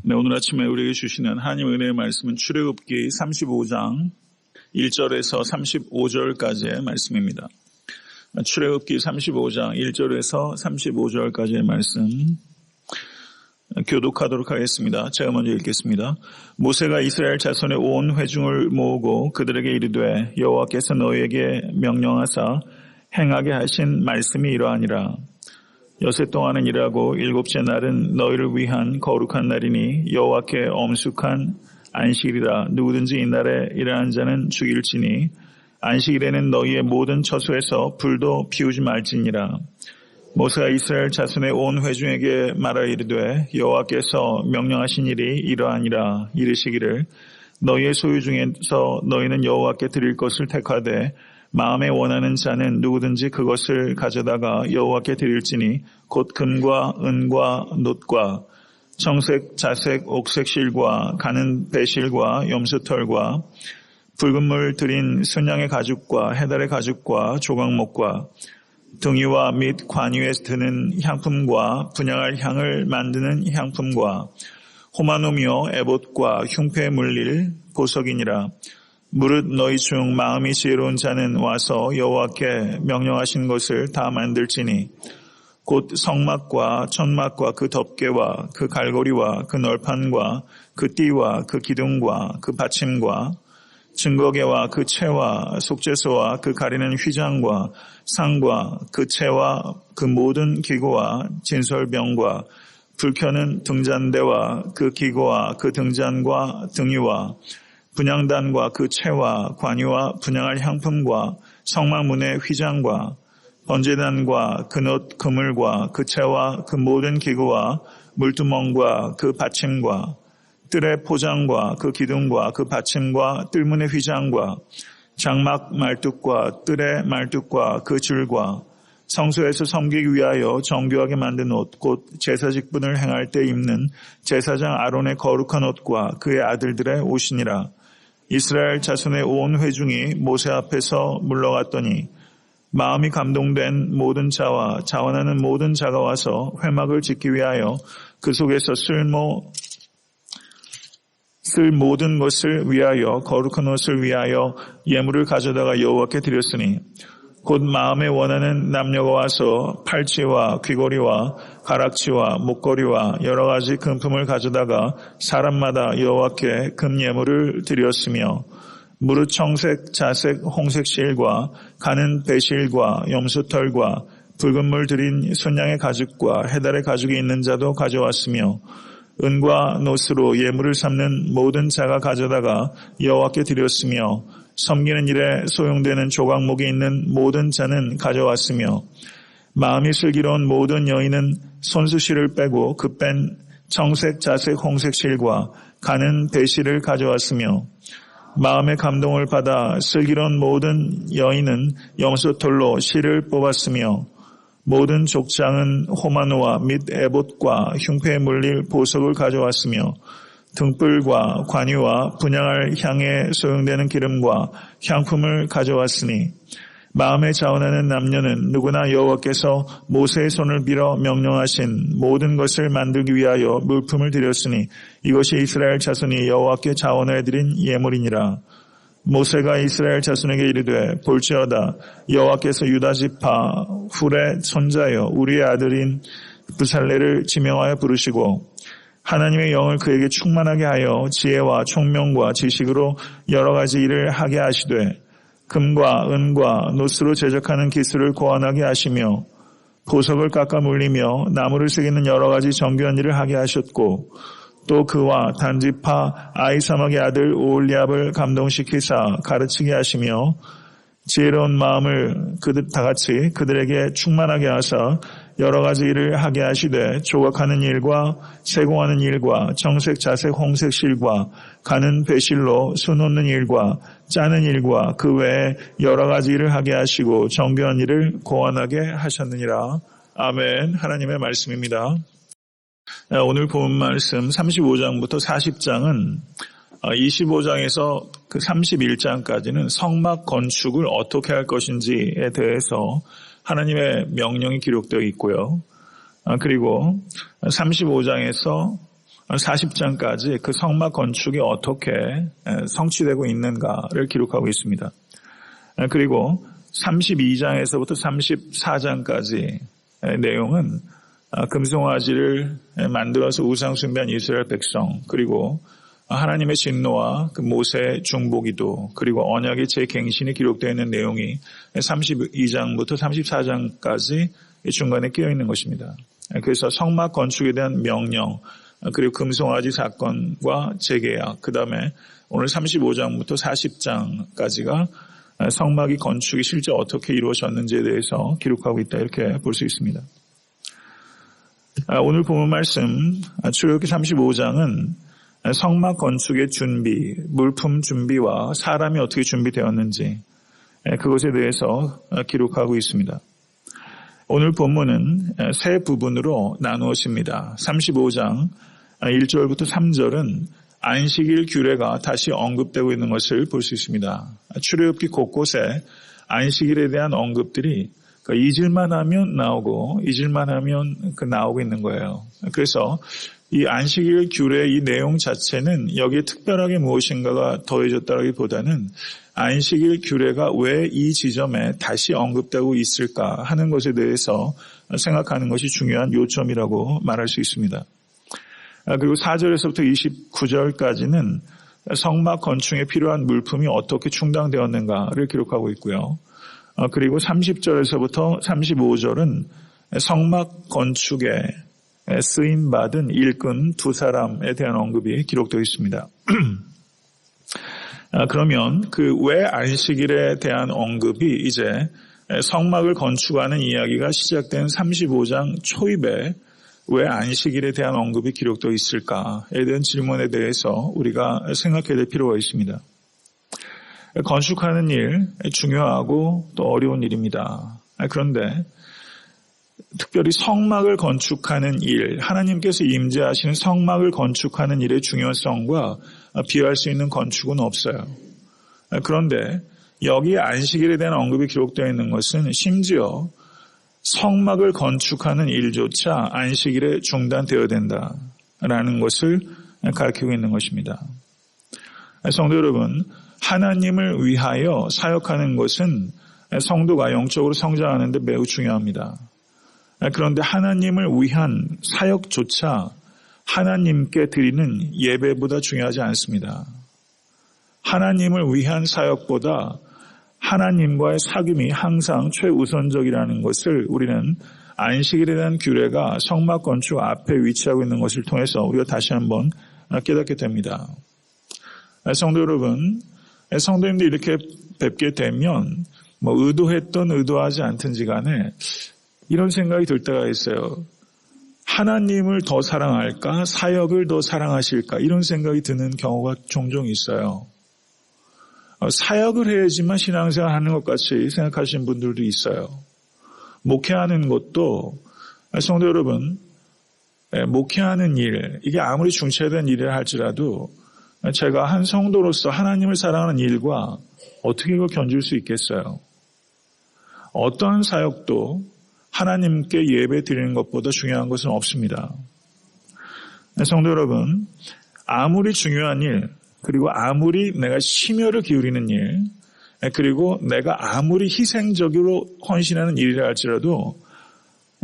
네, 오늘 아침에 우리에게 주시는 하나님의 은혜의 말씀은 출애굽기 35장 1절에서 35절까지의 말씀입니다. 출애굽기 35장 1절에서 35절까지의 말씀 교독하도록 하겠습니다. 제가 먼저 읽겠습니다. 모세가 이스라엘 자손의 온 회중을 모으고 그들에게 이르되 여호와께서 너희에게 명령하사 행하게 하신 말씀이 이러하니라. 여세 동안은 일하고 일곱째 날은 너희를 위한 거룩한 날이니 여호와께 엄숙한 안식일이라. 누구든지 이날에 일하는 자는 죽일지니 안식일에는 너희의 모든 처소에서 불도 피우지 말지니라. 모세가 이스라엘 자손의 온 회중에게 말하여 이르되 여호와께서 명령하신 일이 이러하니라. 이르시기를 너희의 소유 중에서 너희는 여호와께 드릴 것을 택하되 마음에 원하는 자는 누구든지 그것을 가져다가 여호와께 드릴지니 곧 금과 은과 놋과 청색, 자색, 옥색 실과 가는 배실과 염소털과 붉은 물 들인 순양의 가죽과 해달의 가죽과 조각목과 등이와 및 관유에 드는 향품과 분향할 향을 만드는 향품과 호마노며 에봇과 흉패에 물릴 보석이니라. 무릇 너희 중 마음이 지혜로운 자는 와서 여호와께 명령하신 것을 다 만들지니 곧 성막과 천막과 그 덮개와 그 갈고리와 그 널판과 그 띠와 그 기둥과 그 받침과 증거계와 그 채와 속죄소와 그 가리는 휘장과 상과 그 채와 그 모든 기구와 진설병과 불켜는 등잔대와 그 기구와 그 등잔과 등유와 분향단과 그 채와 관유와 분향할 향품과 성막문의 휘장과 번제단과 그 놋 그물과 그 채와 그 모든 기구와 물두멍과 그 받침과 뜰의 포장과 그 기둥과 그 받침과 뜰문의 휘장과 장막 말뚝과 뜰의 말뚝과 그 줄과 성소에서 섬기기 위하여 정교하게 만든 옷, 곧 제사 직분을 행할 때 입는 제사장 아론의 거룩한 옷과 그의 아들들의 옷이니라. 이스라엘 자손의 온 회중이 모세 앞에서 물러갔더니 마음이 감동된 모든 자와 자원하는 모든 자가 와서 회막을 짓기 위하여 그 속에서 쓸 모든 것을 위하여 거룩한 옷을 위하여 예물을 가져다가 여호와께 드렸으니 곧 마음에 원하는 남녀가 와서 팔찌와 귀걸이와 가락지와 목걸이와 여러 가지 금품을 가져다가 사람마다 여호와께 금 예물을 드렸으며 무릇 청색, 자색, 홍색 실과 가는 배실과 염소털과 붉은 물 들인 순양의 가죽과 해달의 가죽이 있는 자도 가져왔으며 은과 놋으로 예물을 삼는 모든 자가 가져다가 여호와께 드렸으며 섬기는 일에 소용되는 조각목이 있는 모든 자는 가져왔으며 마음이 슬기로운 모든 여인은 손수실을 빼고 그 뺀 청색, 자색, 홍색 실과 가는 배실을 가져왔으며 마음의 감동을 받아 슬기로운 모든 여인은 염소털로 실을 뽑았으며 모든 족장은 호마노와 및 에봇과 흉패에 물릴 보석을 가져왔으며 등불과 관유와 분향할 향에 소용되는 기름과 향품을 가져왔으니 마음에 자원하는 남녀는 누구나 여호와께서 모세의 손을 빌어 명령하신 모든 것을 만들기 위하여 물품을 드렸으니 이것이 이스라엘 자손이 여호와께 자원하여 드린 예물이니라. 모세가 이스라엘 자손에게 이르되 볼지어다 여호와께서 유다 지파 훌의 손자여 우리의 아들인 부살레를 지명하여 부르시고 하나님의 영을 그에게 충만하게 하여 지혜와 총명과 지식으로 여러 가지 일을 하게 하시되 금과 은과 놋으로 제작하는 기술을 고안하게 하시며 보석을 깎아 물리며 나무를 새기는 여러 가지 정교한 일을 하게 하셨고 또 그와 단지파 아히사막의 아들 오홀리압을 감동시키사 가르치게 하시며 지혜로운 마음을 그들 다같이 그들에게 충만하게 하사 여러 가지 일을 하게 하시되 조각하는 일과 세공하는 일과 청색, 자색, 홍색 실과 가는 배실로 수놓는 일과 짜는 일과 그 외에 여러 가지 일을 하게 하시고 정교한 일을 고안하게 하셨느니라. 아멘. 하나님의 말씀입니다. 오늘 본 말씀 35장부터 40장은 25장에서 그 31장까지는 성막 건축을 어떻게 할 것인지에 대해서 하나님의 명령이 기록되어 있고요. 그리고 35장에서 40장까지 그 성막 건축이 어떻게 성취되고 있는가를 기록하고 있습니다. 그리고 32장에서부터 34장까지 내용은 금송아지를 만들어서 우상 숭배한 이스라엘 백성, 그리고 하나님의 진노와 그 모세의 중보기도, 그리고 언약의 재갱신이 기록되어 있는 내용이 32장부터 34장까지 중간에 끼어 있는 것입니다. 그래서 성막 건축에 대한 명령, 그리고 금송아지 사건과 재계약, 그 다음에 오늘 35장부터 40장까지가 성막이 건축이 실제 어떻게 이루어졌는지에 대해서 기록하고 있다, 이렇게 볼 수 있습니다. 오늘 본문 말씀 출애굽기 35장은 성막 건축의 준비, 물품 준비와 사람이 어떻게 준비되었는지 그것에 대해서 기록하고 있습니다. 오늘 본문은 세 부분으로 나누어집니다. 35장 1절부터 3절은 안식일 규례가 다시 언급되고 있는 것을 볼 수 있습니다. 출애굽기 곳곳에 안식일에 대한 언급들이 잊을만 하면 나오고 잊을만 하면 나오고 있는 거예요. 그래서 이 안식일 규례의 이 내용 자체는 여기에 특별하게 무엇인가가 더해졌다기보다는 안식일 규례가 왜 이 지점에 다시 언급되고 있을까 하는 것에 대해서 생각하는 것이 중요한 요점이라고 말할 수 있습니다. 그리고 4절에서부터 29절까지는 성막 건축에 필요한 물품이 어떻게 충당되었는가를 기록하고 있고요. 그리고 30절에서부터 35절은 성막 건축에 쓰임받은 일꾼 두 사람에 대한 언급이 기록되어 있습니다. 그러면 그 왜 안식일에 대한 언급이 이제 성막을 건축하는 이야기가 시작된 35장 초입에 왜 안식일에 대한 언급이 기록되어 있을까에 대한 질문에 대해서 우리가 생각해야 될 필요가 있습니다. 건축하는 일, 중요하고 또 어려운 일입니다. 그런데 특별히 성막을 건축하는 일, 하나님께서 임재하시는 성막을 건축하는 일의 중요성과 비할 수 있는 건축은 없어요. 그런데 여기 안식일에 대한 언급이 기록되어 있는 것은 심지어 성막을 건축하는 일조차 안식일에 중단되어야 된다라는 것을 가르치고 있는 것입니다. 성도 여러분, 하나님을 위하여 사역하는 것은 성도가 영적으로 성장하는 데 매우 중요합니다. 그런데 하나님을 위한 사역조차 하나님께 드리는 예배보다 중요하지 않습니다. 하나님을 위한 사역보다 하나님과의 사귐이 항상 최우선적이라는 것을 우리는 안식일에 대한 규례가 성막 건축 앞에 위치하고 있는 것을 통해서 우리가 다시 한번 깨닫게 됩니다. 성도 여러분, 성도님들 이렇게 뵙게 되면 의도했든 의도하지 않든지 간에 이런 생각이 들 때가 있어요. 하나님을 더 사랑할까? 사역을 더 사랑하실까? 이런 생각이 드는 경우가 종종 있어요. 사역을 해야지만 신앙생활 하는 것 같이 생각하시는 분들도 있어요. 목회하는 것도, 성도 여러분, 목회하는 일, 이게 아무리 중차된 일이라 할지라도 제가 한 성도로서 하나님을 사랑하는 일과 어떻게 이걸 견줄 수 있겠어요? 어떠한 사역도 하나님께 예배 드리는 것보다 중요한 것은 없습니다. 성도 여러분, 아무리 중요한 일, 그리고 아무리 내가 심혈을 기울이는 일, 그리고 내가 아무리 희생적으로 헌신하는 일이라 할지라도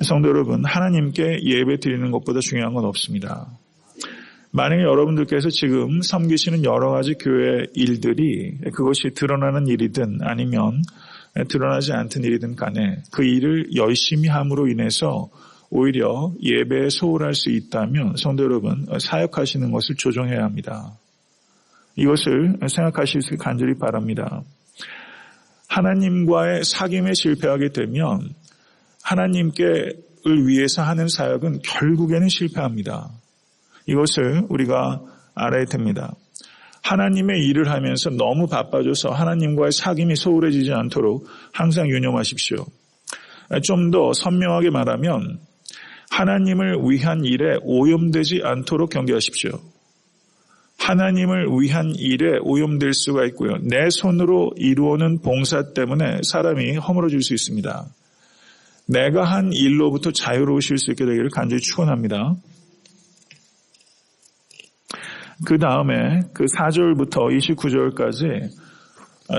성도 여러분, 하나님께 예배 드리는 것보다 중요한 건 없습니다. 만약에 여러분들께서 지금 섬기시는 여러 가지 교회 일들이 그것이 드러나는 일이든 아니면 드러나지 않던 일이든 간에 그 일을 열심히 함으로 인해서 오히려 예배에 소홀할 수 있다면 성도 여러분, 사역하시는 것을 조정해야 합니다. 이것을 생각하시길 간절히 바랍니다. 하나님과의 사귐에 실패하게 되면 하나님께를 위해서 하는 사역은 결국에는 실패합니다. 이것을 우리가 알아야 됩니다. 하나님의 일을 하면서 너무 바빠져서 하나님과의 사귐이 소홀해지지 않도록 항상 유념하십시오. 좀 더 선명하게 말하면 하나님을 위한 일에 오염되지 않도록 경계하십시오. 하나님을 위한 일에 오염될 수가 있고요. 내 손으로 이루어오는 봉사 때문에 사람이 허물어질 수 있습니다. 내가 한 일로부터 자유로우실 수 있게 되기를 간절히 축원합니다. 그 다음에 그 4절부터 29절까지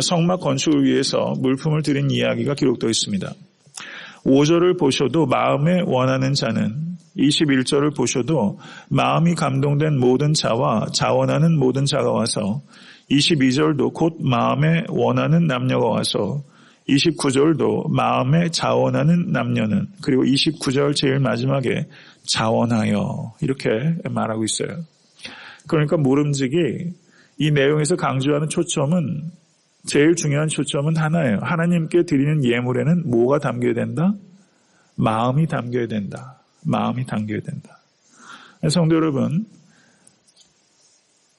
성막 건축을 위해서 물품을 드린 이야기가 기록되어 있습니다. 5절을 보셔도 마음에 원하는 자는, 21절을 보셔도 마음이 감동된 모든 자와 자원하는 모든 자가 와서, 22절도 곧 마음에 원하는 남녀가 와서, 29절도 마음에 자원하는 남녀는, 그리고 29절 제일 마지막에 자원하여, 이렇게 말하고 있어요. 그러니까 모름지기 이 내용에서 강조하는 초점은, 제일 중요한 초점은 하나예요. 하나님께 드리는 예물에는 뭐가 담겨야 된다? 마음이 담겨야 된다. 마음이 담겨야 된다. 성도 여러분,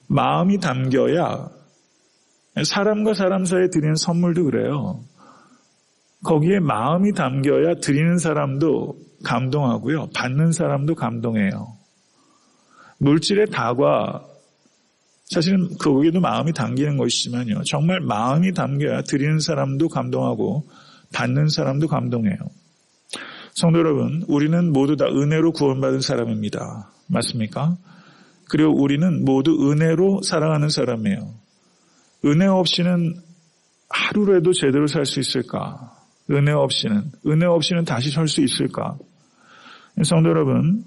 마음이 담겨야, 사람과 사람 사이에 드리는 선물도 그래요. 거기에 마음이 담겨야 드리는 사람도 감동하고요. 받는 사람도 감동해요. 물질의 다과, 사실은 거기에도 마음이 담기는 것이지만요. 정말 마음이 담겨야 드리는 사람도 감동하고 받는 사람도 감동해요. 성도 여러분, 우리는 모두 다 은혜로 구원받은 사람입니다. 맞습니까? 그리고 우리는 모두 은혜로 살아가는 사람이에요. 은혜 없이는 하루라도 제대로 살 수 있을까? 은혜 없이는 다시 설 수 있을까? 성도 여러분,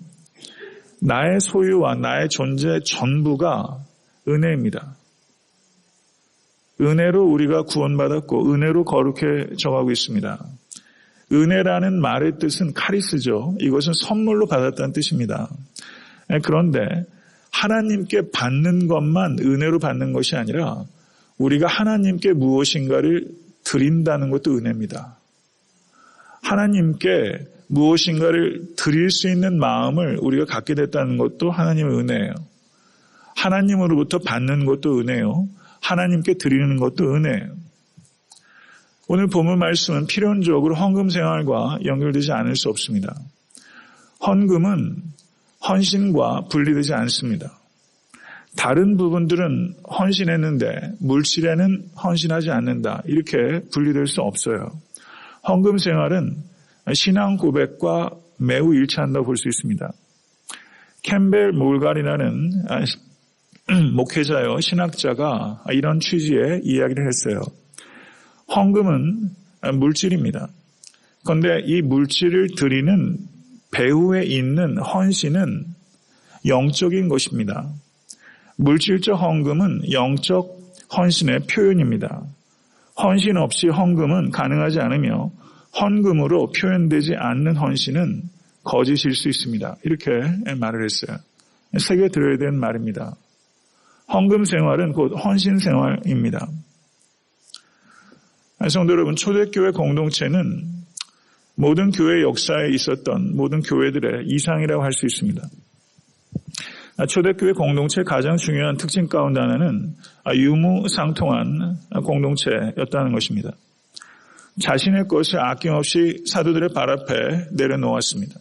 나의 소유와 나의 존재 전부가 은혜입니다. 은혜로 우리가 구원받았고 은혜로 거룩해져 가고 있습니다. 은혜라는 말의 뜻은 카리스죠. 이것은 선물로 받았다는 뜻입니다. 그런데 하나님께 받는 것만 은혜로 받는 것이 아니라 우리가 하나님께 무엇인가를 드린다는 것도 은혜입니다. 하나님께 무엇인가를 드릴 수 있는 마음을 우리가 갖게 됐다는 것도 하나님의 은혜예요. 하나님으로부터 받는 것도 은혜요. 하나님께 드리는 것도 은혜예요. 오늘 본문 말씀은 필연적으로 헌금 생활과 연결되지 않을 수 없습니다. 헌금은 헌신과 분리되지 않습니다. 다른 부분들은 헌신했는데 물질에는 헌신하지 않는다. 이렇게 분리될 수 없어요. 헌금 생활은 신앙 고백과 매우 일치한다고 볼 수 있습니다. 캠벨 몰갈이라는 목회자요, 신학자가 이런 취지의 이야기를 했어요. 헌금은 물질입니다. 그런데 이 물질을 드리는 배후에 있는 헌신은 영적인 것입니다. 물질적 헌금은 영적 헌신의 표현입니다. 헌신 없이 헌금은 가능하지 않으며 헌금으로 표현되지 않는 헌신은 거짓일 수 있습니다. 이렇게 말을 했어요. 새겨 들어야 되는 말입니다. 헌금 생활은 곧 헌신 생활입니다. 성도 여러분, 초대교회 공동체는 모든 교회 역사에 있었던 모든 교회들의 이상이라고 할 수 있습니다. 초대교회 공동체의 가장 중요한 특징 가운데 하나는 유무상통한 공동체였다는 것입니다. 자신의 것을 아낌없이 사도들의 발 앞에 내려놓았습니다.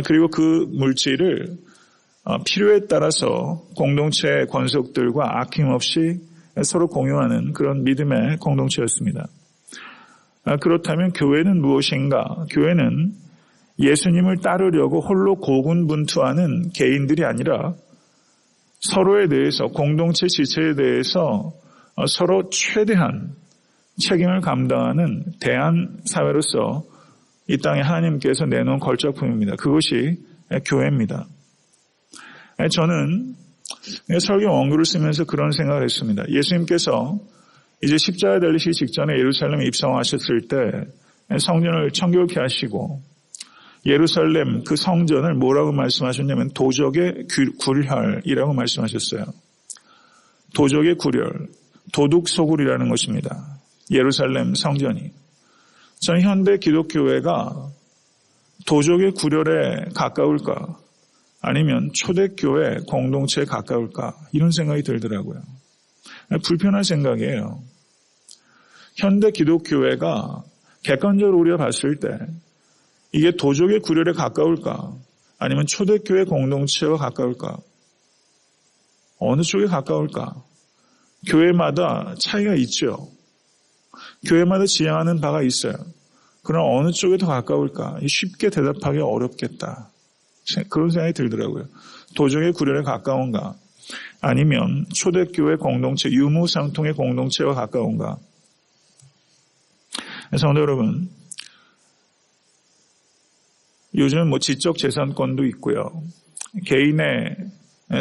그리고 그 물질을 필요에 따라서 공동체의 권속들과 아낌없이 서로 공유하는 그런 믿음의 공동체였습니다. 그렇다면 교회는 무엇인가? 교회는 예수님을 따르려고 홀로 고군분투하는 개인들이 아니라 서로에 대해서, 공동체 지체에 대해서 서로 최대한 책임을 감당하는 대한사회로서 이 땅에 하나님께서 내놓은 걸작품입니다. 그것이 교회입니다. 저는 설교 원고를 쓰면서 그런 생각을 했습니다. 예수님께서 이제 십자가에 달리시기 직전에 예루살렘에 입성하셨을 때 성전을 청결케 하시고 예루살렘 그 성전을 뭐라고 말씀하셨냐면 도적의 굴혈이라고 말씀하셨어요. 도적의 굴혈, 도둑소굴이라는 것입니다. 예루살렘 성전이. 저는 현대 기독교회가 도적의 굴혈에 가까울까? 아니면 초대교회 공동체에 가까울까? 이런 생각이 들더라고요. 불편한 생각이에요. 현대 기독교회가 객관적으로 우리가 봤을 때 이게 도적의 굴혈에 가까울까? 아니면 초대교회 공동체와 가까울까? 어느 쪽에 가까울까? 교회마다 차이가 있죠. 교회마다 지향하는 바가 있어요. 그럼 어느 쪽에 더 가까울까? 쉽게 대답하기 어렵겠다. 그런 생각이 들더라고요. 도적의 굴혈에 가까운가? 아니면 초대교회 공동체, 유무상통의 공동체와 가까운가? 성도 여러분, 요즘 지적 재산권도 있고요. 개인의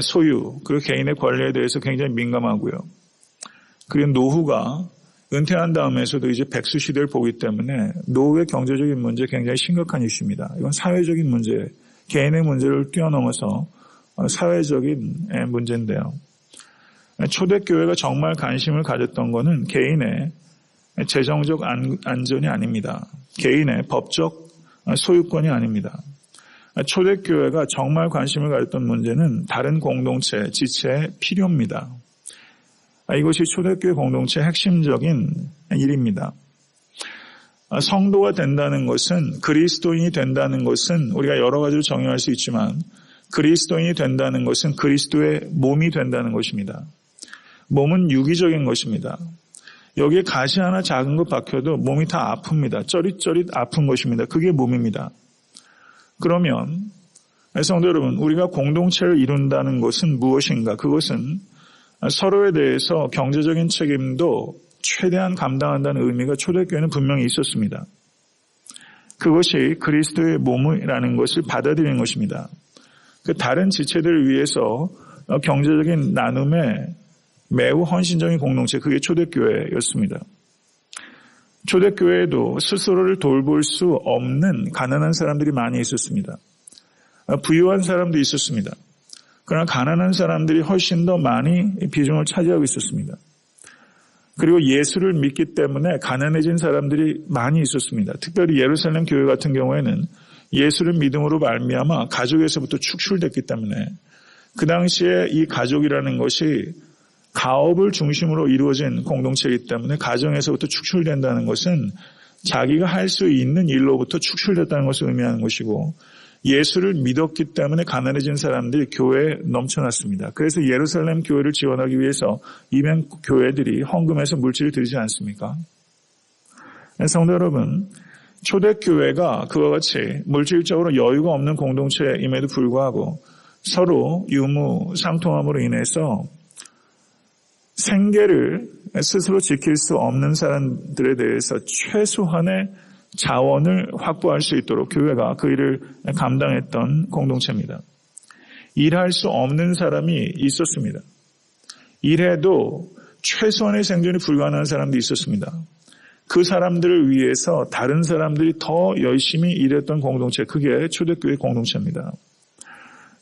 소유, 그리고 개인의 권리에 대해서 굉장히 민감하고요. 그리고 노후가 은퇴한 다음에서도 이제 백수 시대를 보기 때문에 노후의 경제적인 문제 굉장히 심각한 이슈입니다. 이건 사회적인 문제, 개인의 문제를 뛰어넘어서 사회적인 문제인데요. 초대교회가 정말 관심을 가졌던 것은 개인의 재정적 안전이 아닙니다. 개인의 법적 소유권이 아닙니다. 초대교회가 정말 관심을 가졌던 문제는 다른 공동체, 지체의 필요입니다. 이것이 초대교회 공동체의 핵심적인 일입니다. 성도가 된다는 것은, 그리스도인이 된다는 것은 우리가 여러 가지로 정의할 수 있지만 그리스도인이 된다는 것은 그리스도의 몸이 된다는 것입니다. 몸은 유기적인 것입니다. 여기에 가시 하나 작은 것 박혀도 몸이 다 아픕니다. 쩌릿쩌릿 아픈 것입니다. 그게 몸입니다. 그러면 성도 여러분, 우리가 공동체를 이룬다는 것은 무엇인가? 그것은 서로에 대해서 경제적인 책임도 최대한 감당한다는 의미가 초대교회는 분명히 있었습니다. 그것이 그리스도의 몸이라는 것을 받아들이는 것입니다. 그 다른 지체들을 위해서 경제적인 나눔에 매우 헌신적인 공동체, 그게 초대교회였습니다. 초대교회에도 스스로를 돌볼 수 없는 가난한 사람들이 많이 있었습니다. 부유한 사람도 있었습니다. 그러나 가난한 사람들이 훨씬 더 많이 비중을 차지하고 있었습니다. 그리고 예수를 믿기 때문에 가난해진 사람들이 많이 있었습니다. 특별히 예루살렘 교회 같은 경우에는 예수를 믿음으로 말미암아 가족에서부터 축출됐기 때문에 그 당시에 이 가족이라는 것이 가업을 중심으로 이루어진 공동체이기 때문에 가정에서부터 축출된다는 것은 자기가 할 수 있는 일로부터 축출됐다는 것을 의미하는 것이고, 예수를 믿었기 때문에 가난해진 사람들이 교회에 넘쳐났습니다. 그래서 예루살렘 교회를 지원하기 위해서 이방 교회들이 헌금해서 물질을 드리지 않습니까? 성도 여러분, 초대교회가 그와 같이 물질적으로 여유가 없는 공동체임에도 불구하고 서로 유무상통함으로 인해서 생계를 스스로 지킬 수 없는 사람들에 대해서 최소한의 자원을 확보할 수 있도록 교회가 그 일을 감당했던 공동체입니다. 일할 수 없는 사람이 있었습니다. 일해도 최소한의 생존이 불가능한 사람도 있었습니다. 그 사람들을 위해서 다른 사람들이 더 열심히 일했던 공동체, 그게 초대교회 공동체입니다.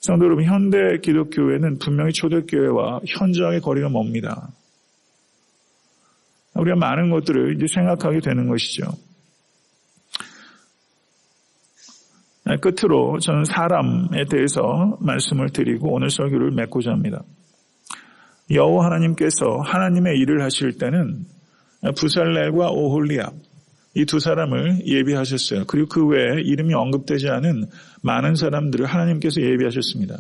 성도 여러분, 현대 기독교회는 분명히 초대교회와 현저하게 거리가 멉니다. 우리가 많은 것들을 이제 생각하게 되는 것이죠. 끝으로 저는 사람에 대해서 말씀을 드리고 오늘 설교를 맺고자 합니다. 여호와 하나님께서 하나님의 일을 하실 때는 부살렐과 오홀리압, 이 두 사람을 예비하셨어요. 그리고 그 외에 이름이 언급되지 않은 많은 사람들을 하나님께서 예비하셨습니다.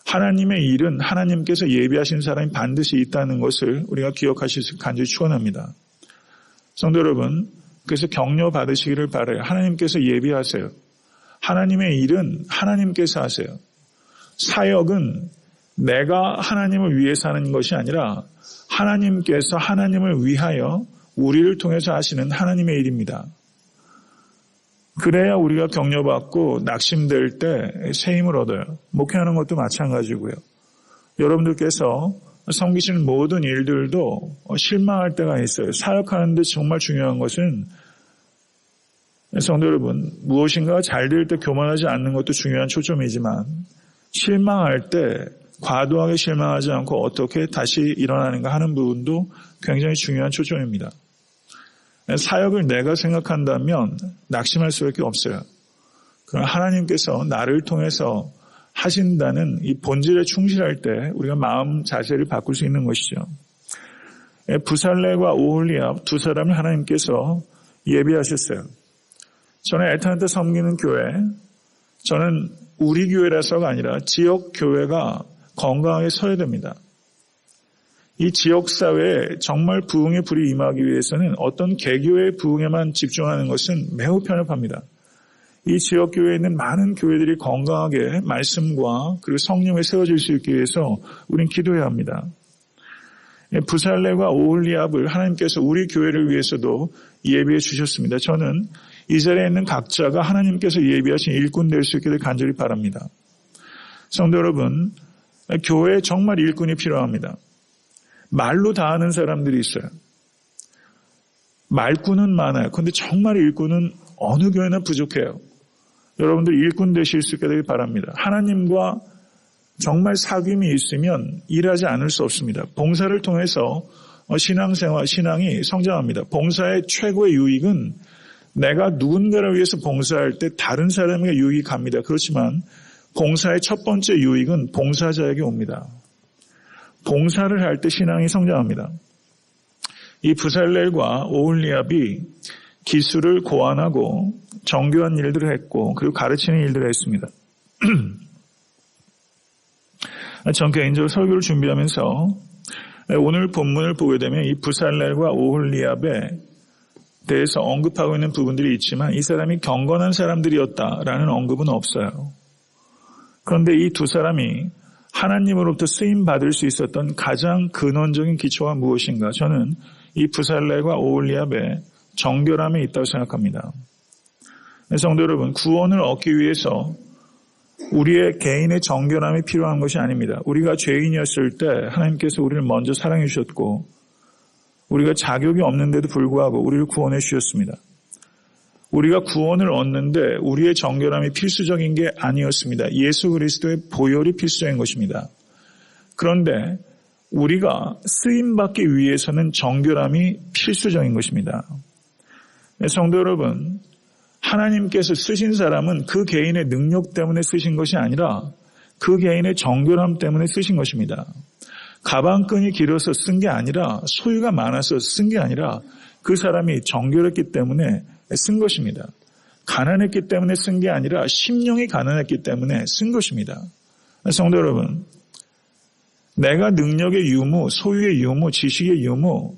하나님의 일은 하나님께서 예비하신 사람이 반드시 있다는 것을 우리가 기억하실 간절히 축원합니다. 성도 여러분, 그래서 격려 받으시기를 바라요. 하나님께서 예비하세요. 하나님의 일은 하나님께서 하세요. 사역은 내가 하나님을 위해서 하는 것이 아니라 하나님께서 하나님을 위하여 우리를 통해서 하시는 하나님의 일입니다. 그래야 우리가 격려받고 낙심될 때 새 힘을 얻어요. 목회하는 것도 마찬가지고요. 여러분들께서 섬기시는 모든 일들도 실망할 때가 있어요. 사역하는데 정말 중요한 것은 성도 여러분, 무엇인가 잘 될 때 교만하지 않는 것도 중요한 초점이지만 실망할 때 과도하게 실망하지 않고 어떻게 다시 일어나는가 하는 부분도 굉장히 중요한 초점입니다. 사역을 내가 생각한다면 낙심할 수밖에 없어요. 그러나 하나님께서 나를 통해서 하신다는 이 본질에 충실할 때 우리가 마음 자세를 바꿀 수 있는 것이죠. 부살렐과 오홀리압 두 사람을 하나님께서 예비하셨어요. 저는 애타한테 섬기는 교회, 저는 우리 교회라서가 아니라 지역 교회가 건강하게 서야 됩니다. 이 지역사회에 정말 부흥의 불이 임하기 위해서는 어떤 개교의 부흥에만 집중하는 것은 매우 편협합니다. 이 지역교회에 있는 많은 교회들이 건강하게 말씀과 그리고 성령에 세워질 수 있기 위해서 우린 기도해야 합니다. 부살레와 오홀리압을 하나님께서 우리 교회를 위해서도 예비해 주셨습니다. 저는 이 자리에 있는 각자가 하나님께서 예비하신 일꾼 될 수 있기를 간절히 바랍니다. 성도 여러분, 교회에 정말 일꾼이 필요합니다. 말로 다 하는 사람들이 있어요. 말꾼은 많아요. 그런데 정말 일꾼은 어느 교회나 부족해요. 여러분들 일꾼 되실 수 있게 되길 바랍니다. 하나님과 정말 사귐이 있으면 일하지 않을 수 없습니다. 봉사를 통해서 신앙생활, 신앙이 성장합니다. 봉사의 최고의 유익은 내가 누군가를 위해서 봉사할 때 다른 사람에게 유익이 갑니다. 그렇지만 봉사의 첫 번째 유익은 봉사자에게 옵니다. 봉사를 할 때 신앙이 성장합니다. 이 부살렐과 오홀리압이 기술을 고안하고 정교한 일들을 했고 그리고 가르치는 일들을 했습니다. 전 개인적으로 설교를 준비하면서 오늘 본문을 보게 되면 이 부살렐과 오홀리압에 대해서 언급하고 있는 부분들이 있지만 이 사람이 경건한 사람들이었다라는 언급은 없어요. 그런데 이 두 사람이 하나님으로부터 쓰임받을 수 있었던 가장 근원적인 기초가 무엇인가? 저는 이 부살렐과 오홀리압의 정결함에 있다고 생각합니다. 성도 여러분, 구원을 얻기 위해서 우리의 개인의 정결함이 필요한 것이 아닙니다. 우리가 죄인이었을 때 하나님께서 우리를 먼저 사랑해 주셨고 우리가 자격이 없는데도 불구하고 우리를 구원해 주셨습니다. 우리가 구원을 얻는데 우리의 정결함이 필수적인 게 아니었습니다. 예수 그리스도의 보혈이 필수적인 것입니다. 그런데 우리가 쓰임받기 위해서는 정결함이 필수적인 것입니다. 성도 여러분, 하나님께서 쓰신 사람은 그 개인의 능력 때문에 쓰신 것이 아니라 그 개인의 정결함 때문에 쓰신 것입니다. 가방끈이 길어서 쓴 게 아니라 소유가 많아서 쓴 게 아니라 그 사람이 정결했기 때문에 쓴 것입니다. 가난했기 때문에 쓴 게 아니라 심령이 가난했기 때문에 쓴 것입니다. 성도 여러분, 내가 능력의 유무, 소유의 유무, 지식의 유무,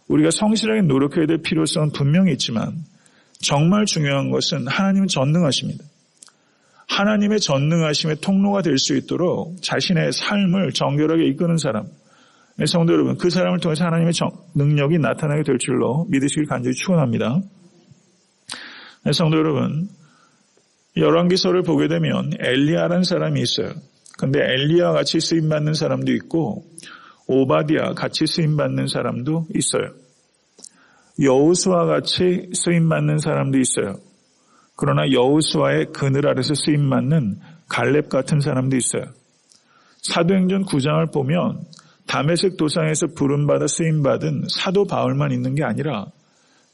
우리가 성실하게 노력해야 될 필요성은 분명히 있지만 정말 중요한 것은 하나님은 전능하십니다. 하나님의 전능하심의 통로가 될 수 있도록 자신의 삶을 정결하게 이끄는 사람, 성도 여러분, 그 사람을 통해서 하나님의 능력이 나타나게 될 줄로 믿으시길 간절히 축원합니다. 성도 여러분, 열왕기서를 보게 되면 엘리야라는 사람이 있어요. 그런데 엘리야와 같이 쓰임받는 사람도 있고 오바디아 같이 쓰임받는 사람도 있어요. 여호수아와 같이 쓰임받는 사람도 있어요. 그러나 여호수아의 그늘 아래서 쓰임받는 갈렙 같은 사람도 있어요. 사도행전 9장을 보면 다메섹 도상에서 부름받아 쓰임받은 사도 바울만 있는 게 아니라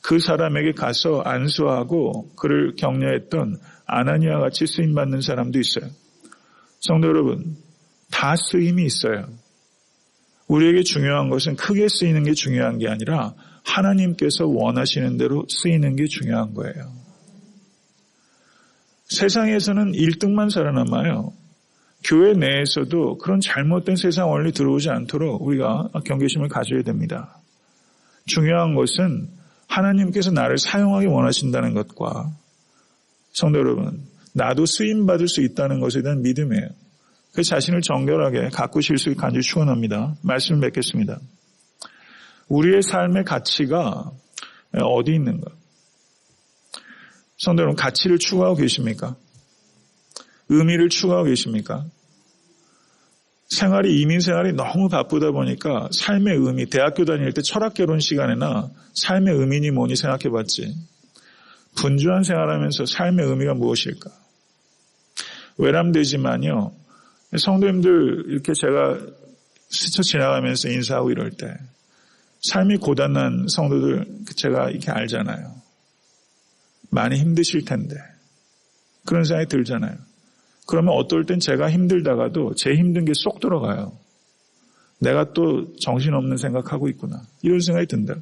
그 사람에게 가서 안수하고 그를 격려했던 아나니아와 같이 쓰임받는 사람도 있어요. 성도 여러분, 다 쓰임이 있어요. 우리에게 중요한 것은 크게 쓰이는 게 중요한 게 아니라 하나님께서 원하시는 대로 쓰이는 게 중요한 거예요. 세상에서는 1등만 살아남아요. 교회 내에서도 그런 잘못된 세상 원리 들어오지 않도록 우리가 경계심을 가져야 됩니다. 중요한 것은 하나님께서 나를 사용하기 원하신다는 것과 성도 여러분, 나도 쓰임받을 수 있다는 것에 대한 믿음이에요. 그 자신을 정결하게 가꾸실 수 있게 간절히 축원합니다. 말씀을 맺겠습니다. 우리의 삶의 가치가 어디 있는가? 성도 여러분, 가치를 추구하고 계십니까? 의미를 추구하고 계십니까? 이민 생활이 너무 바쁘다 보니까 삶의 의미, 대학교 다닐 때 철학개론 시간에나 삶의 의미니 뭐니 생각해봤지. 분주한 생활하면서 삶의 의미가 무엇일까? 외람되지만요, 성도님들 이렇게 제가 스쳐 지나가면서 인사하고 이럴 때 삶이 고단한 성도들 제가 이렇게 알잖아요. 많이 힘드실 텐데 그런 생각이 들잖아요. 그러면 어떨 땐 제가 힘들다가도 제 힘든 게 쏙 들어가요. 내가 또 정신없는 생각하고 있구나. 이런 생각이 든다.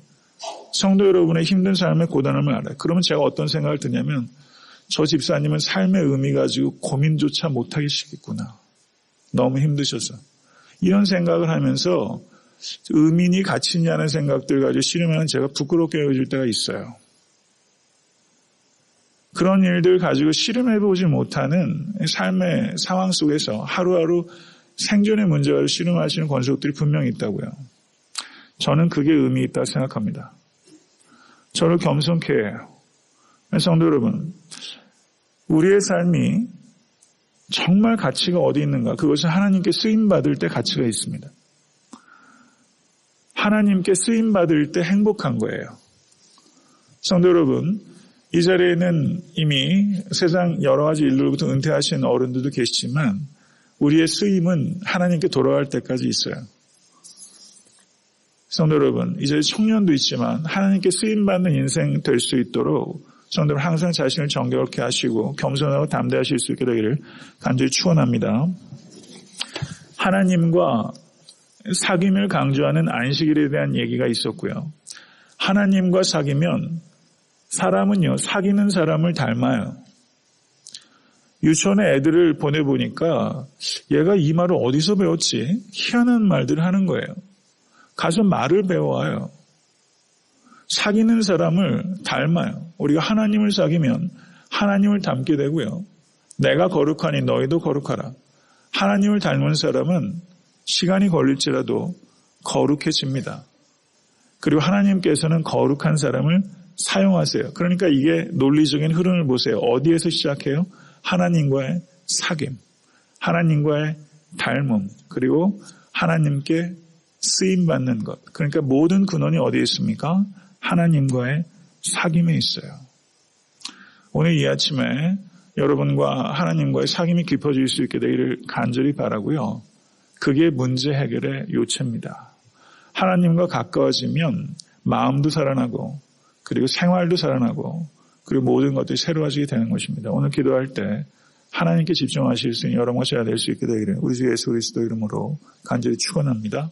성도 여러분의 힘든 삶의 고단함을 알아요. 그러면 제가 어떤 생각을 드냐면 저 집사님은 삶의 의미 가지고 고민조차 못하시겠구나. 너무 힘드셔서. 이런 생각을 하면서 의미니 가치냐는 생각들 가지고 싫으면 제가 부끄럽게 여겨질 때가 있어요. 그런 일들 가지고 씨름해보지 못하는 삶의 상황 속에서 하루하루 생존의 문제를 씨름하시는 권속들이 분명히 있다고요. 저는 그게 의미 있다고 생각합니다. 저를 겸손케 해요. 성도 여러분, 우리의 삶이 정말 가치가 어디 있는가? 그것은 하나님께 쓰임받을 때 가치가 있습니다. 하나님께 쓰임받을 때 행복한 거예요. 성도 여러분, 이 자리에는 이미 세상 여러 가지 일로부터 은퇴하신 어른들도 계시지만 우리의 쓰임은 하나님께 돌아갈 때까지 있어요. 성도 여러분, 이 자리에 청년도 있지만 하나님께 쓰임받는 인생 될 수 있도록 성도 여러분 항상 자신을 정결케 하시고 겸손하고 담대하실 수 있게 되기를 간절히 축원합니다. 하나님과 사귐을 강조하는 안식일에 대한 얘기가 있었고요. 하나님과 사귀면 사람은요, 사귀는 사람을 닮아요. 유치원에 애들을 보내보니까 얘가 이 말을 어디서 배웠지? 희한한 말들을 하는 거예요. 가서 말을 배워와요. 사귀는 사람을 닮아요. 우리가 하나님을 사귀면 하나님을 닮게 되고요. 내가 거룩하니 너희도 거룩하라. 하나님을 닮은 사람은 시간이 걸릴지라도 거룩해집니다. 그리고 하나님께서는 거룩한 사람을 사용하세요. 그러니까 이게 논리적인 흐름을 보세요. 어디에서 시작해요? 하나님과의 사귐, 하나님과의 닮음, 그리고 하나님께 쓰임받는 것. 그러니까 모든 근원이 어디에 있습니까? 하나님과의 사귐에 있어요. 오늘 이 아침에 여러분과 하나님과의 사귐이 깊어질 수 있게 되기를 간절히 바라고요. 그게 문제 해결의 요체입니다. 하나님과 가까워지면 마음도 살아나고 그리고 생활도 살아나고 그리고 모든 것들이 새로워지게 되는 것입니다. 오늘 기도할 때 하나님께 집중하실 수 있는 여러분과 제가 될 수 있게 되기를 우리 주 예수 그리스도 이름으로 간절히 축원합니다.